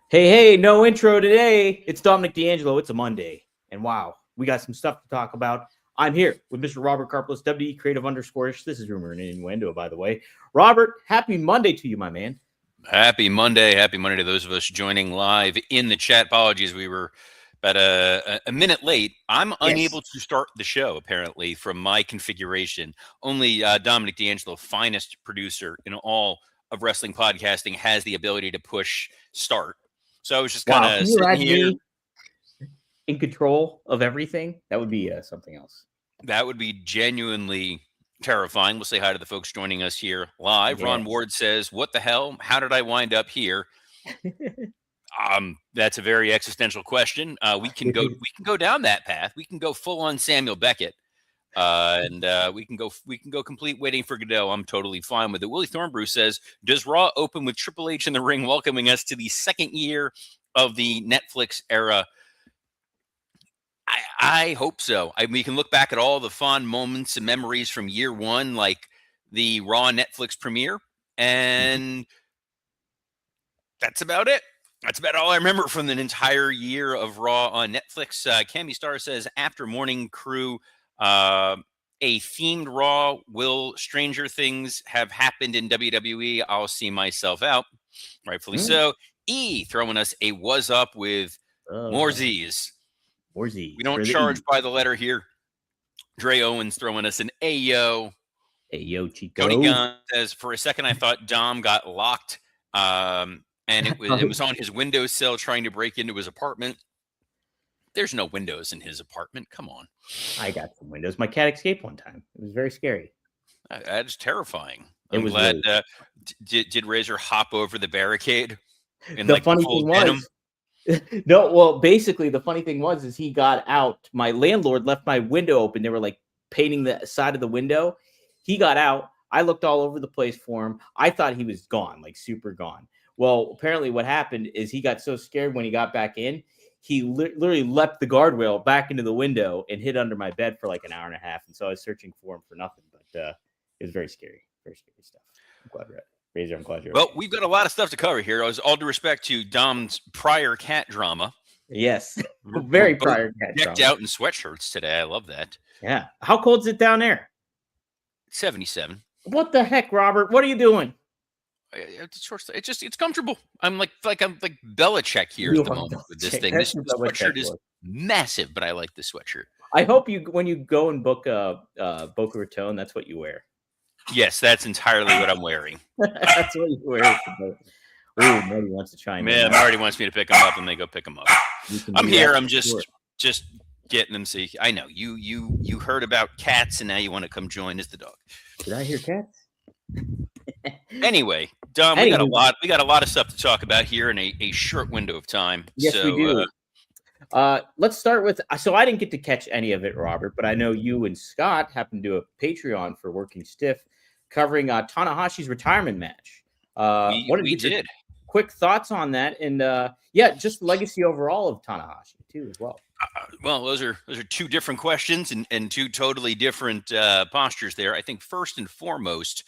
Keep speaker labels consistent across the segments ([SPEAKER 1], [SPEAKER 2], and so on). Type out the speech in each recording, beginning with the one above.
[SPEAKER 1] Hey, no intro today. It's Dominic D'Angelo. It's a Monday. And wow, we got some stuff to talk about. I'm here with Mr. Robert Karplos, WE Creative _. This is Rumor and Innuendo, by the way. Robert, happy Monday to you, my man.
[SPEAKER 2] Happy Monday. Happy Monday to those of us joining live in the chat. Apologies, we were about a minute late. I'm unable to start the show, apparently, from my configuration. Only Dominic D'Angelo, finest producer in all of wrestling podcasting, has the ability to push start. So I was just kind
[SPEAKER 1] Wow,
[SPEAKER 2] of
[SPEAKER 1] can you
[SPEAKER 2] sitting
[SPEAKER 1] imagine
[SPEAKER 2] here.
[SPEAKER 1] me in control of everything? That would be something else.
[SPEAKER 2] That would be genuinely terrifying. We'll say hi to the folks joining us here live.
[SPEAKER 1] Yeah.
[SPEAKER 2] Ron Ward says, "What the hell? How did I wind up here?" That's a very existential question. We can go down that path. We can go full on Samuel Beckett, and we can go complete Waiting for Godot. I'm totally fine with it. Willie Thornbrew says, "Does Raw open with Triple H in the ring, welcoming us to the second year of the Netflix era?" I hope so. We can look back at all the fond moments and memories from year one, like the Raw Netflix premiere, and that's about it. That's about all I remember from an entire year of Raw on Netflix. Cami Star says, after Morning Crew, a themed Raw, will Stranger Things have happened in WWE? I'll see myself out. Rightfully so. E throwing us a was up with more Z's.
[SPEAKER 1] More Z's.
[SPEAKER 2] We don't charge by the letter here. Dre Owens throwing us an Ayo.
[SPEAKER 1] Ayo, Chico.
[SPEAKER 2] Cody Gunn says, for a second I thought Dom got locked. And it was on his windowsill trying to break into his apartment. There's no windows in his apartment. Come on.
[SPEAKER 1] I got some windows. My cat escaped one time. It was very scary.
[SPEAKER 2] That's terrifying. I'm glad. Really did Razor hop over the barricade?
[SPEAKER 1] And the funny thing was, no. Well, basically, the funny thing was, is he got out. My landlord left my window open. They were like painting the side of the window. He got out. I looked all over the place for him. I thought he was gone, like super gone. Well, apparently, what happened is he got so scared when he got back in. He literally leapt the guardrail back into the window and hid under my bed for like an hour and a half. And so I was searching for him for nothing. But it was very scary stuff. I'm glad you're right. Razor, I'm glad you're
[SPEAKER 2] well, we've got a lot of stuff to cover here. All due respect to Dom's prior cat drama.
[SPEAKER 1] Yes, very prior cat
[SPEAKER 2] drama. Decked out in sweatshirts today. I love that.
[SPEAKER 1] Yeah. How cold is it down there?
[SPEAKER 2] 77.
[SPEAKER 1] What the heck, Robert? What are you doing?
[SPEAKER 2] It's comfortable. I'm like Belichick here at the moment with this thing. This sweatshirt is massive, but I like the sweatshirt.
[SPEAKER 1] I hope when you go and book Boca Raton, that's what you wear.
[SPEAKER 2] Yes, that's entirely what I'm wearing.
[SPEAKER 1] That's what you wear. Oh, Marty wants to chime in.
[SPEAKER 2] Man, Marty wants me to pick him up, and they go pick him up. I'm here. I'm just getting them. See, I know you heard about cats, and now you want to come join as the dog.
[SPEAKER 1] Did I hear cats?
[SPEAKER 2] Anyway, Dom, we got a lot of stuff to talk about here in a short window of time.
[SPEAKER 1] Yes, we do. Let's start with. So I didn't get to catch any of it, Robert, but I know you and Scott happened to do a Patreon for Working Stiff, covering Tanahashi's retirement match.
[SPEAKER 2] We did.
[SPEAKER 1] Quick thoughts on that, and just legacy overall of Tanahashi too, as well.
[SPEAKER 2] Well, those are two different questions and two totally different postures there. I think first and foremost,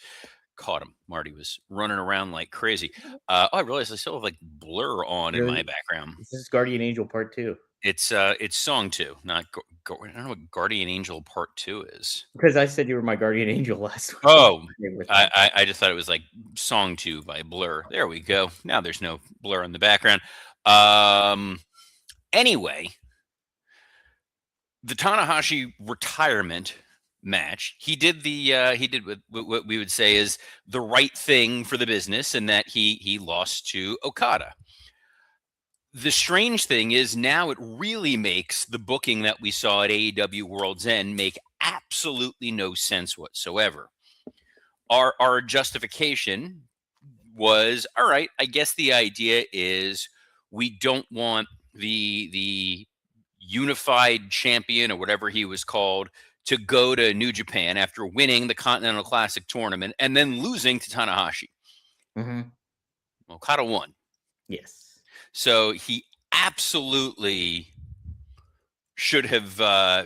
[SPEAKER 2] caught him. Marty was running around like crazy. I realized I still have like Blur on in my background.
[SPEAKER 1] This is Guardian Angel Part 2.
[SPEAKER 2] It's song 2, not I don't know what Guardian Angel Part 2 is.
[SPEAKER 1] Because I said you were my Guardian Angel last week.
[SPEAKER 2] Oh, I just thought it was like song 2 by Blur. There we go. Now there's no Blur in the background. Anyway, the Tanahashi retirement match, he did what we would say is the right thing for the business, and that he lost to Okada. The strange thing is now it really makes the booking that we saw at AEW World's End make absolutely no sense whatsoever. Our justification was, all right, I guess the idea is we don't want the unified champion or whatever he was called to go to New Japan after winning the Continental Classic tournament and then losing to Tanahashi.
[SPEAKER 1] Mm-hmm.
[SPEAKER 2] Okada won.
[SPEAKER 1] Yes.
[SPEAKER 2] So he absolutely should have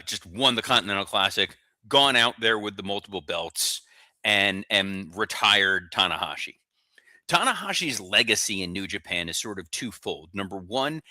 [SPEAKER 2] just won the Continental Classic, gone out there with the multiple belts, and retired Tanahashi. Tanahashi's legacy in New Japan is sort of twofold. Number one,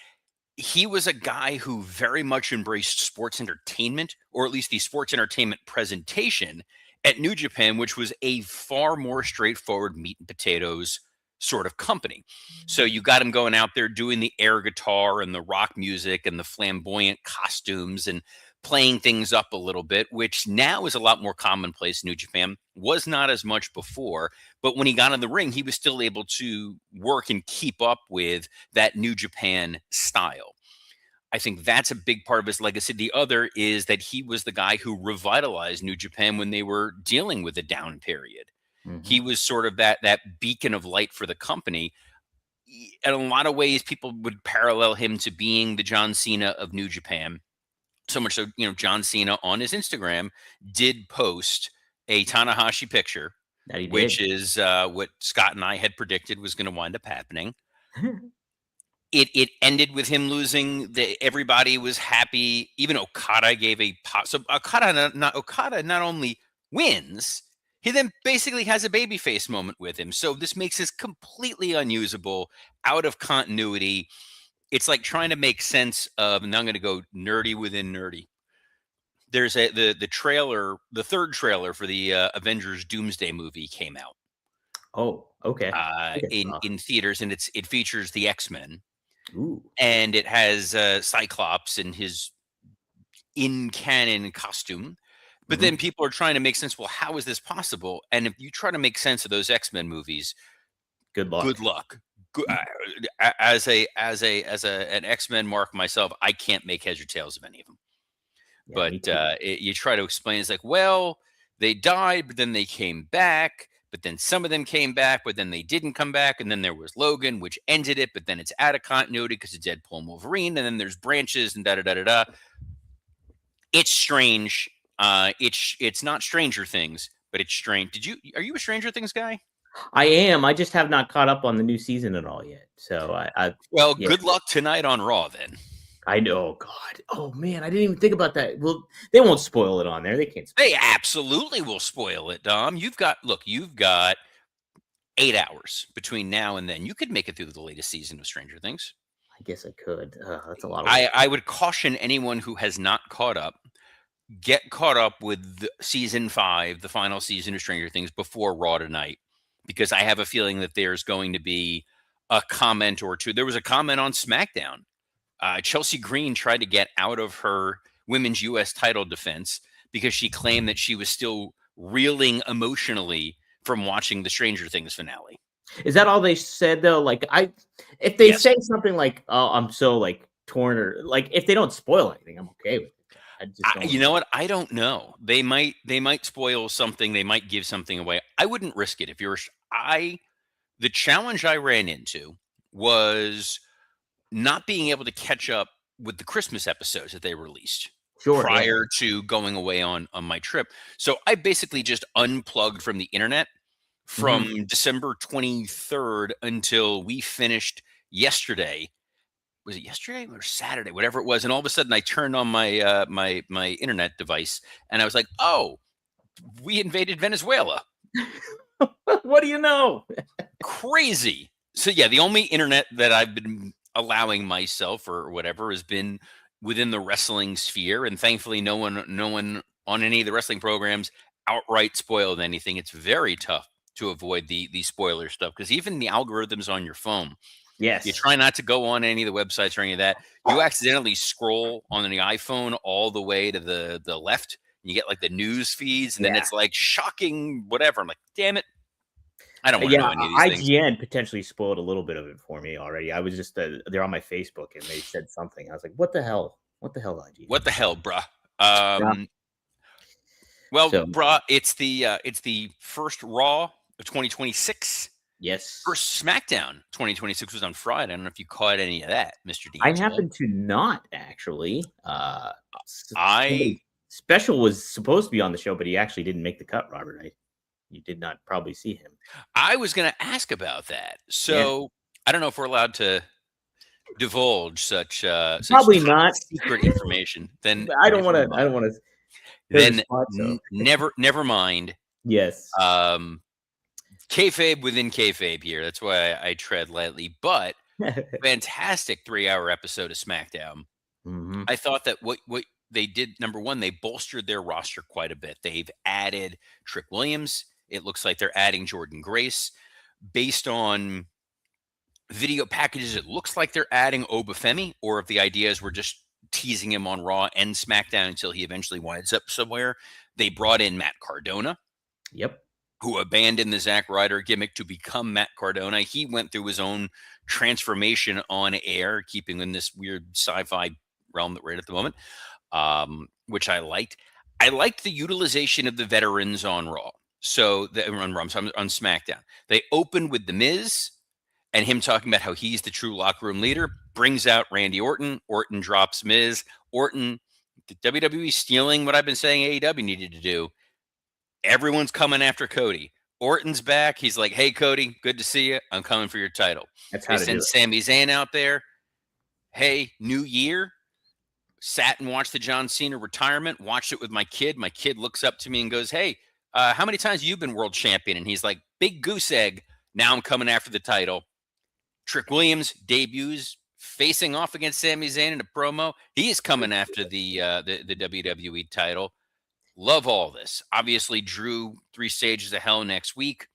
[SPEAKER 2] he was a guy who very much embraced sports entertainment, or at least the sports entertainment presentation at New Japan, which was a far more straightforward meat and potatoes sort of company. So you got him going out there doing the air guitar and the rock music and the flamboyant costumes and playing things up a little bit, which now is a lot more commonplace in New Japan, was not as much before. But when he got in the ring, he was still able to work and keep up with that New Japan style. I think that's a big part of his legacy. The other is that he was the guy who revitalized New Japan when they were dealing with a down period. He was sort of that beacon of light for the company. In a lot of ways, people would parallel him to being the John Cena of New Japan. So much so, John Cena on his Instagram did post a Tanahashi picture, which is what Scott and I had predicted was going to wind up happening. It ended with him losing. Everybody was happy. Even Okada gave a pop. So Okada not only wins, he then basically has a babyface moment with him. So this makes this completely unusable, out of continuity. It's like trying to make sense of, and I'm going to go nerdy within nerdy. There's the trailer, the third trailer for the Avengers Doomsday movie came out.
[SPEAKER 1] Oh, okay.
[SPEAKER 2] In theaters, and it features the X-Men. Ooh. And it has Cyclops in his in-canon costume. But then people are trying to make sense. Well, how is this possible? And if you try to make sense of those X-Men movies,
[SPEAKER 1] good luck.
[SPEAKER 2] Good luck. As an X-Men mark myself, I can't make heads or tails of any of them. Yeah, but you try to explain, it's like, well, they died, but then they came back. But then some of them came back, but then they didn't come back. And then there was Logan, which ended it. But then it's out of continuity because of Deadpool and Wolverine. And then there's branches and da-da-da-da-da. It's strange. It's not Stranger Things, but it's strange. Are you a Stranger Things guy?
[SPEAKER 1] I am. I just have not caught up on the new season at all yet. So
[SPEAKER 2] well, good luck tonight on Raw then.
[SPEAKER 1] I know. God. Oh man, I didn't even think about that. Well, they won't spoil it on there. They can't.
[SPEAKER 2] They absolutely will spoil it, Dom. You've got 8 hours between now and then. You could make it through the latest season of Stranger Things.
[SPEAKER 1] I guess I could. That's a lot of
[SPEAKER 2] work. I would caution anyone who has not caught up, get caught up with season 5, the final season of Stranger Things, before Raw tonight, because I have a feeling that there's going to be a comment or two. There was a comment on SmackDown. Chelsea Green tried to get out of her women's U.S. title defense because she claimed that she was still reeling emotionally from watching the Stranger Things finale.
[SPEAKER 1] Is that all they said though? Like, if they say something like, "Oh, I'm so like torn," or like if they don't spoil anything, I'm okay with it. I just
[SPEAKER 2] you know what? I don't know. They might spoil something. They might give something away. I wouldn't risk it. The challenge I ran into was not being able to catch up with the Christmas episodes that they released prior to going away on my trip. So I basically just unplugged from the internet from December 23rd until we finished yesterday. Was it yesterday or Saturday? Whatever it was. And all of a sudden I turned on my my internet device and I was like, oh, we invaded Venezuela.
[SPEAKER 1] What do you know?
[SPEAKER 2] Crazy. So yeah, the only internet that I've been allowing myself or whatever has been within the wrestling sphere, and thankfully no one on any of the wrestling programs outright spoiled anything. It's very tough to avoid the spoiler stuff because even the algorithms on your phone, you try not to go on any of the websites or any of that. You accidentally scroll on the iPhone all the way to the left, and you get like the news feeds, and then it's like shocking whatever. I'm like, damn it, I don't want to know any of these
[SPEAKER 1] IGN
[SPEAKER 2] things.
[SPEAKER 1] Potentially spoiled a little bit of it for me already. I was just they're on my Facebook and they said something. I was like, what the hell? What the hell, IGN?
[SPEAKER 2] What the hell, bruh? Well, bruh, it's the first Raw of 2026.
[SPEAKER 1] Yes.
[SPEAKER 2] First SmackDown 2026 was on Friday. I don't know if you caught any of that, Mr. D.
[SPEAKER 1] I happen to not actually. Special was supposed to be on the show, but he actually didn't make the cut, Robert. You did not probably see him.
[SPEAKER 2] I was going to ask about that. So I don't know if we're allowed to divulge such
[SPEAKER 1] probably not
[SPEAKER 2] secret information. Then
[SPEAKER 1] I don't want to.
[SPEAKER 2] Then never mind.
[SPEAKER 1] Yes.
[SPEAKER 2] kayfabe within kayfabe here. That's why I tread lightly. But fantastic 3-hour episode of SmackDown.
[SPEAKER 1] Mm-hmm.
[SPEAKER 2] I thought that what they did, number one, they bolstered their roster quite a bit. They've added Trick Williams. It looks like they're adding Jordan Grace. Based on video packages, it looks like they're adding Obafemi, or if the idea is we're just teasing him on Raw and SmackDown until he eventually winds up somewhere. They brought in Matt Cardona.
[SPEAKER 1] Yep.
[SPEAKER 2] Who abandoned the Zack Ryder gimmick to become Matt Cardona. He went through his own transformation on air, keeping in this weird sci-fi realm that we're in at the moment, which I liked. I liked the utilization of the veterans on Raw. So on SmackDown, they opened with The Miz and him talking about how he's the true locker room leader, brings out Randy Orton. Orton drops Miz. Orton, the WWE stealing what I've been saying AEW needed to do. Everyone's coming after Cody. Orton's back. He's like, hey, Cody, good to see you. I'm coming for your title.
[SPEAKER 1] That's how
[SPEAKER 2] they send Sami Zayn out there. Hey, new year. Sat and watched the John Cena retirement. Watched it with my kid. My kid looks up to me and goes, hey, how many times have you been world champion? And he's like, big goose egg. Now I'm coming after the title. Trick Williams debuts facing off against Sami Zayn in a promo. He is coming after the WWE title. Love all this. Obviously, Drew 3 Stages of Hell next week.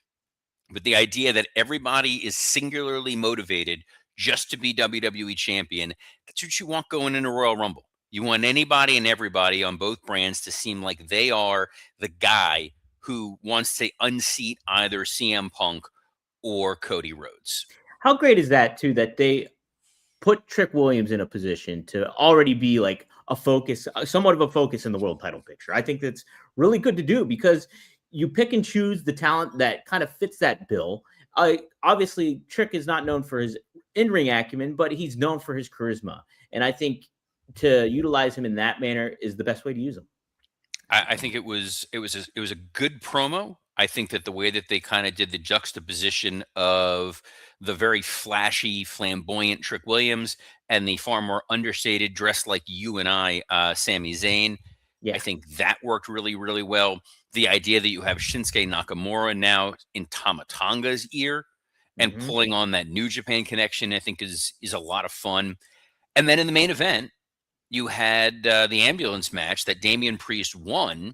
[SPEAKER 2] But the idea that everybody is singularly motivated just to be WWE champion, that's what you want going into Royal Rumble. You want anybody and everybody on both brands to seem like they are the guy who wants to unseat either CM Punk or Cody Rhodes.
[SPEAKER 1] How great is that, too, that they put Trick Williams in a position to already be like a focus, somewhat of a focus in the world title picture. I think that's really good to do because you pick and choose the talent that kind of fits that bill. Obviously, Trick is not known for his in-ring acumen, but he's known for his charisma. And I think to utilize him in that manner is the best way to use him.
[SPEAKER 2] I think it was a good promo. I think that the way that they kind of did the juxtaposition of the very flashy, flamboyant Trick Williams and the far more understated, dressed like you and I, Sami Zayn. Yeah. I think that worked really, really well. The idea that you have Shinsuke Nakamura now in Tama Tonga's ear and pulling on that New Japan connection, I think is a lot of fun. And then in the main event, you had the ambulance match that Damian Priest won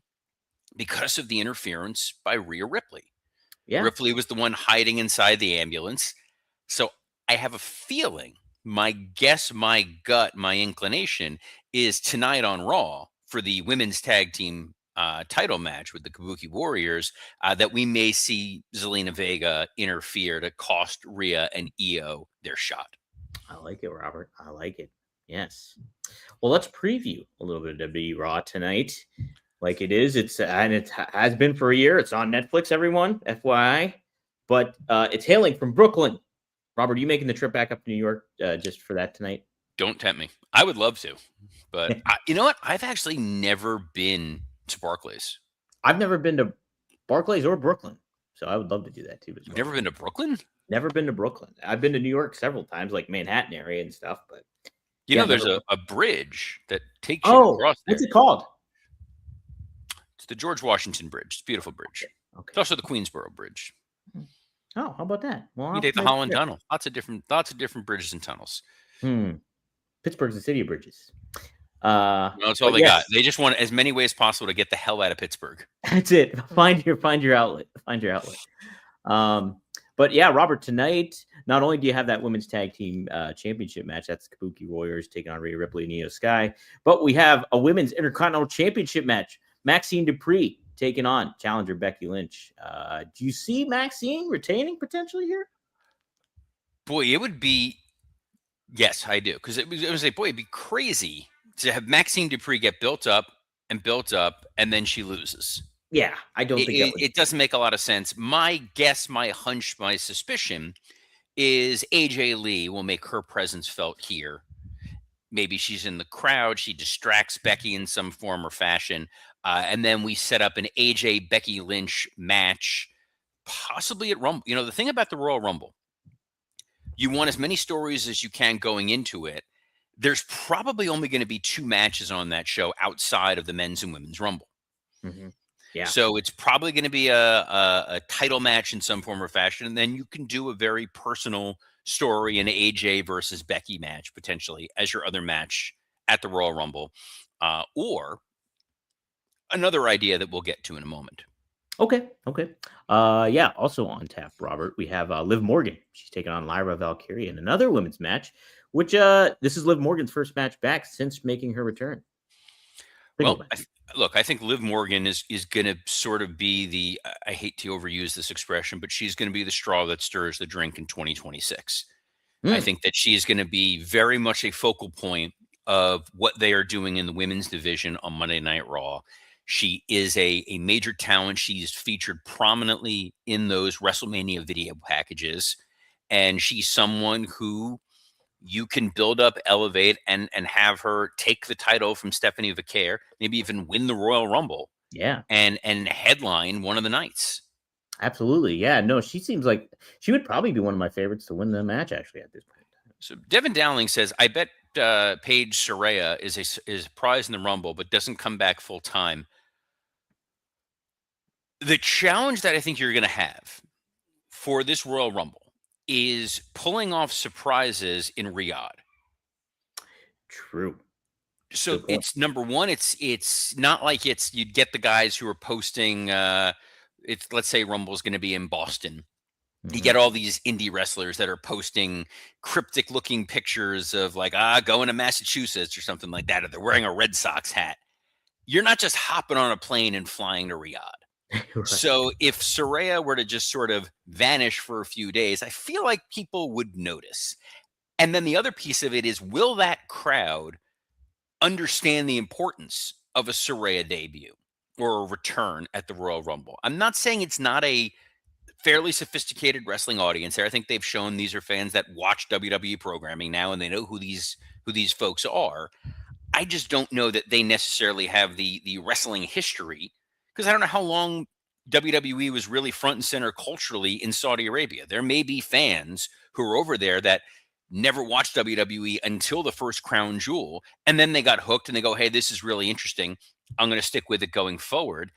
[SPEAKER 2] because of the interference by Rhea Ripley. Yeah. Ripley was the one hiding inside the ambulance. So I have a feeling, my guess, my gut, my inclination is tonight on Raw for the women's tag team title match with the Kabuki Warriors that we may see Zelina Vega interfere to cost Rhea and Io their shot.
[SPEAKER 1] I like it, Robert. I like it. Yes. Well, let's preview a little bit of WWE Raw tonight. Like it is, it has been for a year. It's on Netflix, everyone, FYI. But it's hailing from Brooklyn. Robert, are you making the trip back up to New York just for that tonight?
[SPEAKER 2] Don't tempt me. I would love to, but you know what? I've actually never been to Barclays.
[SPEAKER 1] I've never been to Barclays or Brooklyn, so I would love to do that too.
[SPEAKER 2] You've never been to Brooklyn?
[SPEAKER 1] Never been to Brooklyn. I've been to New York several times, like Manhattan area and stuff. But
[SPEAKER 2] you know, there's a bridge that takes you across there.
[SPEAKER 1] What's it called?
[SPEAKER 2] It's the George Washington Bridge. It's a beautiful bridge. Okay. It's also the Queensboro Bridge.
[SPEAKER 1] Oh, how about that?
[SPEAKER 2] Well, you take the Holland Tunnel. Lots of different bridges and tunnels.
[SPEAKER 1] Pittsburgh's the city of bridges.
[SPEAKER 2] No, that's all they got. They just want as many ways as possible to get the hell out of Pittsburgh.
[SPEAKER 1] That's it. Find your outlet. Find your outlet. But yeah, Robert, tonight, not only do you have that women's tag team championship match, that's Kabuki Warriors taking on Rhea Ripley and Io Sky, but we have a women's intercontinental championship match. Maxine Dupree taking on challenger Becky Lynch. Do you see Maxine retaining potentially here?
[SPEAKER 2] Boy, it would be. Yes, I do. Because it was like, boy, it'd be crazy to have Maxine Dupree get built up, and then she loses.
[SPEAKER 1] Yeah, I don't think
[SPEAKER 2] it doesn't make a lot of sense. My guess, my hunch, my suspicion is AJ Lee will make her presence felt here. Maybe she's in the crowd. She distracts Becky in some form or fashion. And then we set up an AJ Becky Lynch match, possibly at Rumble. You know, the thing about the Royal Rumble, you want as many stories as you can going into it. There's probably only going to be 2 matches on that show outside of the men's and women's Rumble.
[SPEAKER 1] Yeah.
[SPEAKER 2] So it's probably going to be a title match in some form or fashion. And then you can do a very personal story, an AJ versus Becky match, potentially, as your other match at the Royal Rumble. Or another idea that we'll get to in a moment.
[SPEAKER 1] Okay. Yeah. Also on tap, Robert, we have Liv Morgan. She's taking on Lyra Valkyria in another women's match, which this is Liv Morgan's first match back since making her return. Single
[SPEAKER 2] Well,
[SPEAKER 1] match.
[SPEAKER 2] look, I think Liv Morgan is going to sort of be the. I hate to overuse this expression, but she's going to be the straw that stirs the drink in 2026. I think that she is going to be very much a focal point of what they are doing in the women's division on Monday Night Raw. She is a major talent. She's featured prominently in those WrestleMania video packages. And she's someone who you can build up, elevate, and have her take the title from Stephanie Vaquer, maybe even win the Royal Rumble.
[SPEAKER 1] Yeah.
[SPEAKER 2] And headline one of the nights.
[SPEAKER 1] Absolutely. Yeah. No, she seems like she would probably be one of my favorites to win the match, actually, at this point.
[SPEAKER 2] So Devin Dowling says, I bet Paige Saraya is a prize in the Rumble, but doesn't come back full time. The challenge that I think you're going to have for this Royal Rumble is pulling off surprises in Riyadh.
[SPEAKER 1] True.
[SPEAKER 2] So it's number one. It's not like you'd get the guys who are posting. Let's say Rumble is going to be in Boston. You get all these indie wrestlers that are posting cryptic looking pictures of like, going to Massachusetts or something like that, or they're wearing a Red Sox hat. You're not just hopping on a plane and flying to Riyadh. Right. So if Saraya were to just sort of vanish for a few days, I feel like people would notice. And then the other piece of it is, will that crowd understand the importance of a Saraya debut or a return at the Royal Rumble? I'm not saying it's not a fairly sophisticated wrestling audience there. I think they've shown these are fans that watch WWE programming now, and they know who these folks are. I just don't know that they necessarily have the wrestling history, because I don't know how long WWE was really front and center culturally in Saudi Arabia. There may be fans who are over there that never watched WWE until the first Crown Jewel, and then they got hooked and they go, hey, this is really interesting. I'm going to stick with it going forward.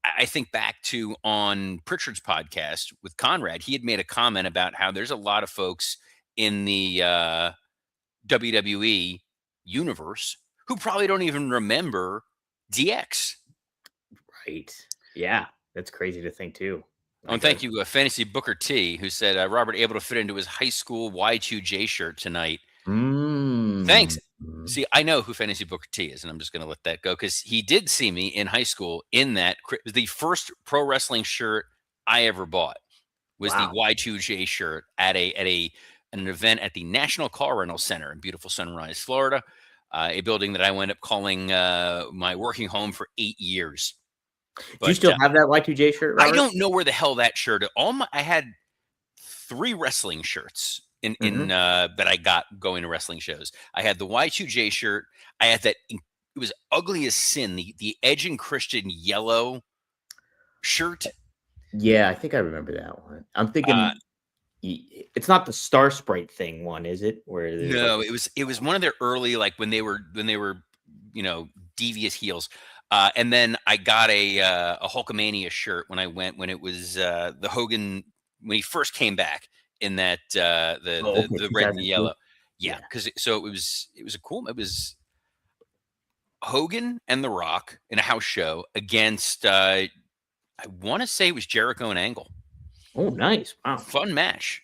[SPEAKER 2] I think back to on Pritchard's podcast with Conrad, he had made a comment about how there's a lot of folks in the WWE universe who probably don't even remember DX.
[SPEAKER 1] Right. Yeah. That's crazy to think too.
[SPEAKER 2] Oh, and thank you, Fantasy Booker T, who said, Robert able to fit into his high school Y2J shirt tonight. Thanks. See, I know who Fantasy Booker T is, and I'm just going to let that go because he did see me in high school in that. The first pro wrestling shirt I ever bought was the Y2J shirt at an event at the National Car Rental Center in beautiful Sunrise, Florida, a building that I wound up calling my working home for 8 years.
[SPEAKER 1] But, do you still have that Y2J shirt, Robert?
[SPEAKER 2] I don't know where the hell that shirt. I had 3 wrestling shirts in that I got going to wrestling shows. I had the Y2J shirt. I had that. It was ugly as sin. The Edge and Christian yellow shirt.
[SPEAKER 1] Yeah, I think I remember that one. I'm thinking it's not the Star Sprite thing one, is it? Where
[SPEAKER 2] no, like, it was one of their early, like when they were devious heels. And then I got a Hulkamania shirt when it was the Hogan when he first came back in that the red and the yellow. Yeah, because it was it was Hogan and The Rock in a house show against I want to say it was Jericho and Angle.
[SPEAKER 1] Oh, nice! Wow,
[SPEAKER 2] fun match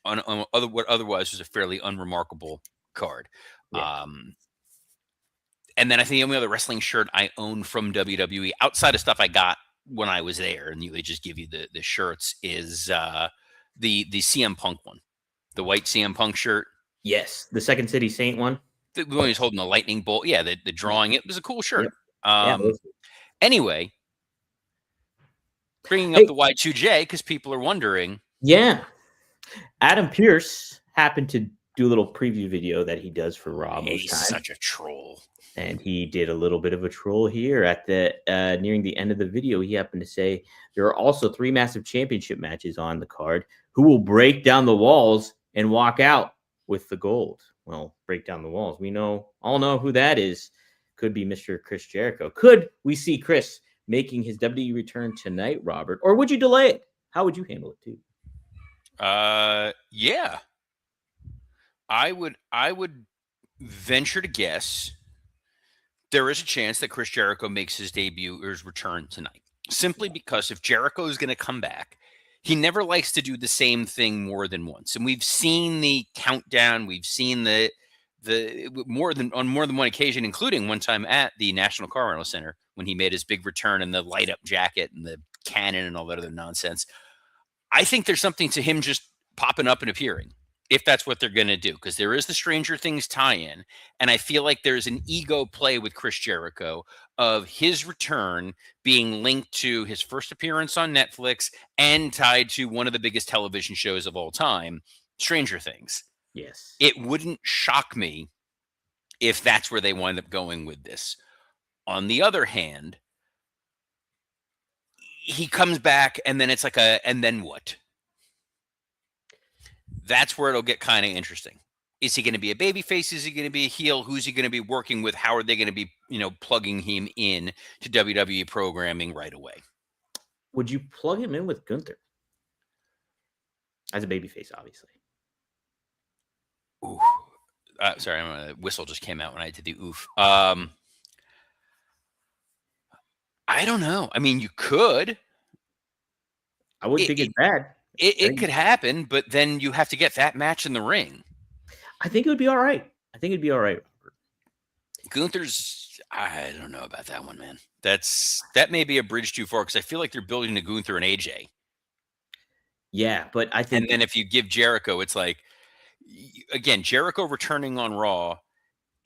[SPEAKER 2] on what otherwise was a fairly unremarkable card. Yeah. And then I think the only other wrestling shirt I own from WWE outside of stuff I got when I was there, and they just give you the shirts, is the CM Punk one, the white CM Punk shirt.
[SPEAKER 1] Yes, the Second City Saint one.
[SPEAKER 2] The one he's holding the lightning bolt. Yeah, the drawing. It was a cool shirt.
[SPEAKER 1] Yep.
[SPEAKER 2] Anyway, bringing up the Y2J because people are wondering.
[SPEAKER 1] Yeah, Adam Pearce happened to do a little preview video that he does for Raw most
[SPEAKER 2] He's
[SPEAKER 1] times.
[SPEAKER 2] Such a troll.
[SPEAKER 1] And he did a little bit of a troll here at the nearing the end of the video. He happened to say there are also 3 massive championship matches on the card. Who will break down the walls and walk out with the gold? Well, break down the walls. We all know who that is. Could be Mr. Chris Jericho. Could we see Chris making his WWE return tonight, Robert? Or would you delay it? How would you handle it too?
[SPEAKER 2] Yeah. I would venture to guess there is a chance that Chris Jericho makes his debut or his return tonight. Simply because if Jericho is going to come back, he never likes to do the same thing more than once. And we've seen the countdown, we've seen the more than one occasion, including one time at the National Car Rental Center when he made his big return in the light up jacket and the cannon and all that other nonsense. I think there's something to him just popping up and appearing, if that's what they're going to do, because there is the Stranger Things tie-in, and I feel like there's an ego play with Chris Jericho of his return being linked to his first appearance on Netflix and tied to one of the biggest television shows of all time, Stranger Things.
[SPEAKER 1] Yes.
[SPEAKER 2] It wouldn't shock me if that's where they wind up going with this. On the other hand, he comes back and then it's like and then what? That's where it'll get kind of interesting. Is he going to be a babyface? Is he going to be a heel? Who's he going to be working with? How are they going to be, plugging him in to WWE programming right away?
[SPEAKER 1] Would you plug him in with Gunther as a babyface, obviously?
[SPEAKER 2] Ooh. Sorry, a whistle just came out when I did the oof. I don't know. I mean, you could.
[SPEAKER 1] I wouldn't think it's bad.
[SPEAKER 2] It could happen, but then you have to get that match in the ring.
[SPEAKER 1] I think it would be all right.
[SPEAKER 2] Gunther's, I don't know about that one, man. That may be a bridge too far because I feel like they're building to Gunther and AJ.
[SPEAKER 1] Yeah, but I think.
[SPEAKER 2] And then if you give Jericho, it's like, again, Jericho returning on Raw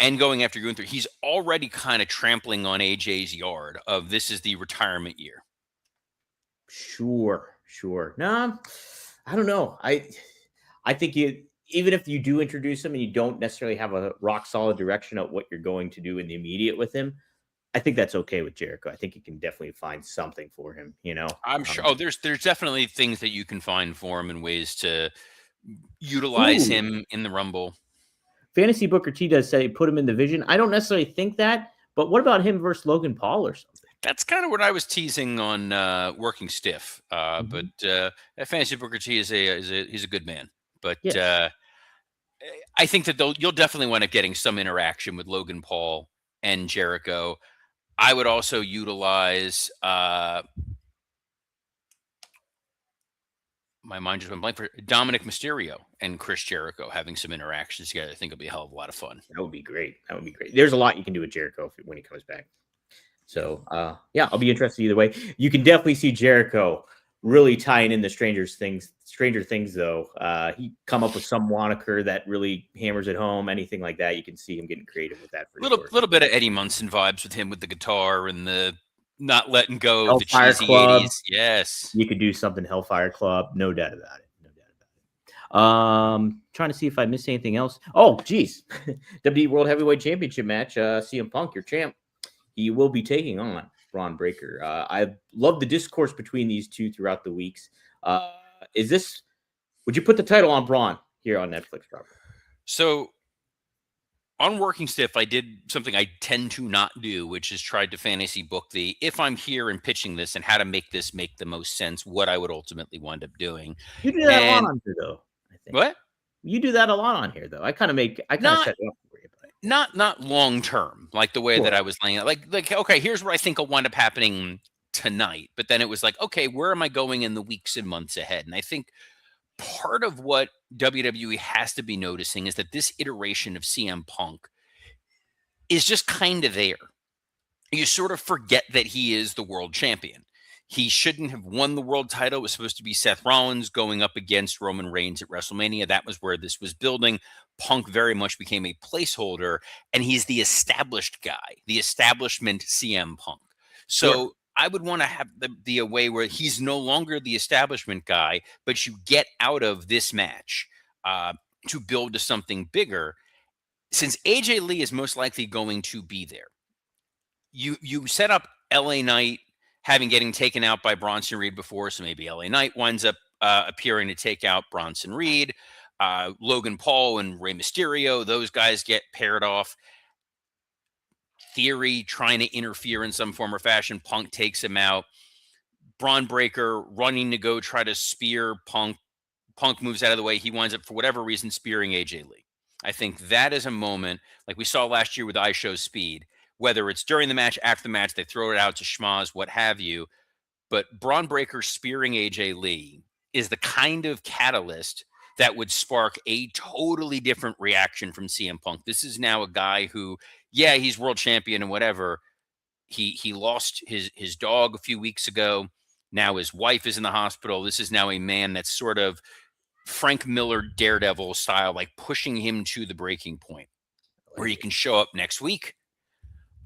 [SPEAKER 2] and going after Gunther, he's already kind of trampling on AJ's yard of this is the retirement year.
[SPEAKER 1] Sure. No, I don't know. I think even if you do introduce him and you don't necessarily have a rock solid direction of what you're going to do in the immediate with him, I think that's okay with Jericho. I think you can definitely find something for him,
[SPEAKER 2] I'm sure. There's definitely things that you can find for him and ways to utilize him in the Rumble.
[SPEAKER 1] Fantasy Booker T does say put him in the Vision. I don't necessarily think that, but what about him versus Logan Paul or something?
[SPEAKER 2] That's kind of what I was teasing on Working Stiff. But Fantasy Booker T he's a good man. But yes. I think that you'll definitely wind up getting some interaction with Logan Paul and Jericho. I would also utilize my mind just went blank for Dominic Mysterio and Chris Jericho having some interactions together. I think it'll be a hell of a lot of fun.
[SPEAKER 1] That would be great. There's a lot you can do with Jericho when he comes back. So, I'll be interested either way. You can definitely see Jericho really tying in the Stranger Things, though. He come up with some moniker that really hammers it home. Anything like that, you can see him getting creative with that.
[SPEAKER 2] Little bit of Eddie Munson vibes with him with the guitar and the not letting go of the
[SPEAKER 1] Hellfire
[SPEAKER 2] cheesy
[SPEAKER 1] Club.
[SPEAKER 2] 80s. Yes,
[SPEAKER 1] you could do something Hellfire Club, no doubt about it. Trying to see if I missed anything else. Oh, geez, WWE World Heavyweight Championship match. CM Punk, your champ. He will be taking on Braun Breaker. I love the discourse between these two throughout the weeks. Would you put the title on Braun here on Netflix, Robert?
[SPEAKER 2] So on Working Stiff, I did something I tend to not do, which is tried to fantasy book if I'm here and pitching this and how to make this make the most sense, what I would ultimately wind up doing.
[SPEAKER 1] You do that a lot on here, though. I think.
[SPEAKER 2] What?
[SPEAKER 1] You do that a lot on here, though. I kind of set it up for you.
[SPEAKER 2] Not long term, like the way that I was laying out. Like, okay, here's what I think will wind up happening tonight. But then it was like, okay, where am I going in the weeks and months ahead? And I think part of what WWE has to be noticing is that this iteration of CM Punk is just kind of there. You sort of forget that he is the world champion. He shouldn't have won the world title. It was supposed to be Seth Rollins going up against Roman Reigns at WrestleMania. That was where this was building. Punk very much became a placeholder, and he's the established guy, the establishment CM Punk. So sure. I would want to have the way where he's no longer the establishment guy, but you get out of this match to build to something bigger. Since AJ Lee is most likely going to be there, you set up LA Knight getting taken out by Bronson Reed before, so maybe LA Knight winds up appearing to take out Bronson Reed. Logan Paul and Rey Mysterio, those guys get paired off. theory trying to interfere in some form or fashion. Punk takes him out. Braun Breaker running to go try to spear Punk. Punk moves out of the way. He winds up, for whatever reason, spearing AJ Lee. I think that is a moment like we saw last year with I Show Speed, whether it's during the match, after the match, they throw it out to schmaz, what have you. But Braun Breaker spearing AJ Lee is the kind of catalyst that would spark a totally different reaction from CM Punk. This is now a guy who, yeah, he's world champion and whatever. He lost his dog a few weeks ago. Now his wife is in the hospital. This is now a man that's sort of Frank Miller Daredevil style, like pushing him to the breaking point where he can show up next week.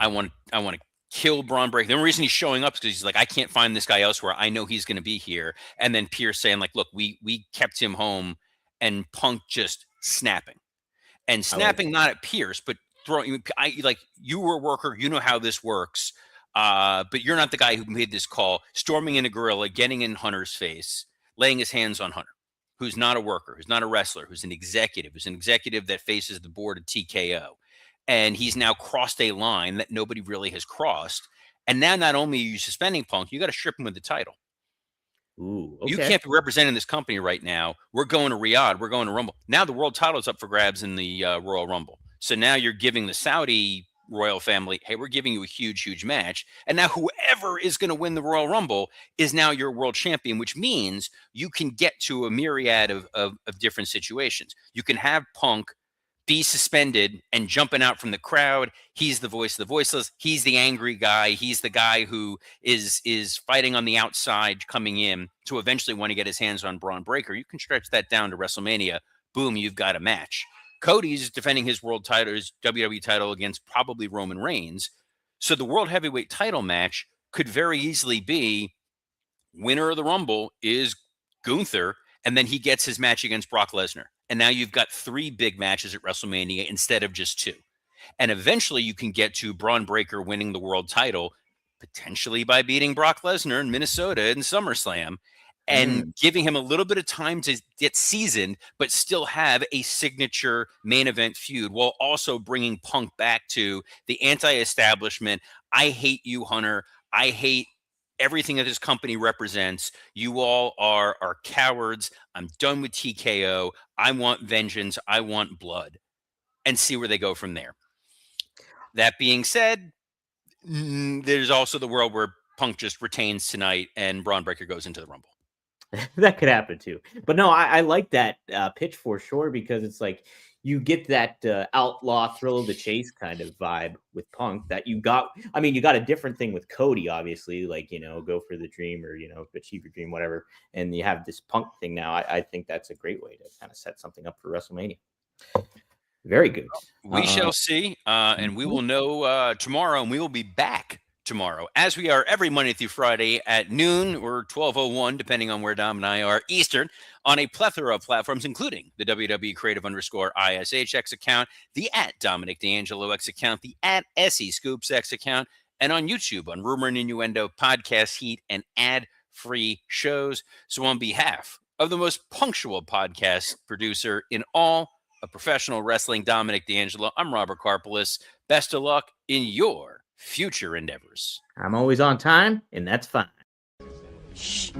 [SPEAKER 2] I want to kill Braun Breaker. The only reason he's showing up is because he's like, I can't find this guy elsewhere. I know he's going to be here. And then Pierce saying like, look, we kept him home, and Punk just snapping not at Pierce, but throwing. Like, you were a worker. You know how this works. But you're not the guy who made this call. Storming into Gorilla, getting in Hunter's face, laying his hands on Hunter, who's not a worker, who's not a wrestler, who's an executive that faces the board of TKO. And he's now crossed a line that nobody really has crossed. And now not only are you suspending Punk, you got to strip him of the title.
[SPEAKER 1] Ooh, okay.
[SPEAKER 2] You can't be representing this company right now. We're going to Riyadh. We're going to Rumble. Now the world title is up for grabs in the Royal Rumble. So now you're giving the Saudi royal family, hey, we're giving you a huge, huge match. And now whoever is going to win the Royal Rumble is now your world champion, which means you can get to a myriad of different situations. You can have Punk be suspended and jumping out from the crowd. He's the voice of the voiceless. He's the angry guy. He's the guy who is fighting on the outside, coming in to eventually want to get his hands on Braun Breaker. You can stretch that down to WrestleMania. Boom, you've got a match. Cody's defending his world title, his WWE title, against probably Roman Reigns. So the world heavyweight title match could very easily be winner of the Rumble is Gunther, and then he gets his match against Brock Lesnar. And now you've got 3 big matches at WrestleMania instead of just 2. And eventually you can get to Braun Breaker winning the world title, potentially by beating Brock Lesnar in Minnesota in SummerSlam, and giving him a little bit of time to get seasoned, but still have a signature main event feud, while also bringing Punk back to the anti-establishment. I hate you, Hunter. I hate everything that this company represents. You all are cowards. I'm done with TKO. I want vengeance. I want blood. And see where they go from there. That being said, there's also the world where Punk just retains tonight and Braun Breaker goes into the Rumble.
[SPEAKER 1] That could happen too. But no, I like that pitch for sure, because it's like you get that outlaw thrill of the chase kind of vibe with Punk that you got. I mean, you got a different thing with Cody, obviously, like, go for the dream, or, achieve your dream, whatever. And you have this Punk thing now. I think that's a great way to kind of set something up for WrestleMania. Very good.
[SPEAKER 2] We shall see. And we will know tomorrow, and we will be back tomorrow, as we are every Monday through Friday at noon or 12:01, depending on where Dom and I are Eastern, on a plethora of platforms, including the WWE Creative _ISHX account, the @Dominic D'Angelo X account, the @SE Scoops X account, and on YouTube on Rumor and Innuendo, Podcast Heat, and ad-free shows. So on behalf of the most punctual podcast producer in all of professional wrestling, Dominic D'Angelo, I'm Robert Karpolis. Best of luck in your future endeavors.
[SPEAKER 1] I'm always on time, and that's fine.
[SPEAKER 3] Shh.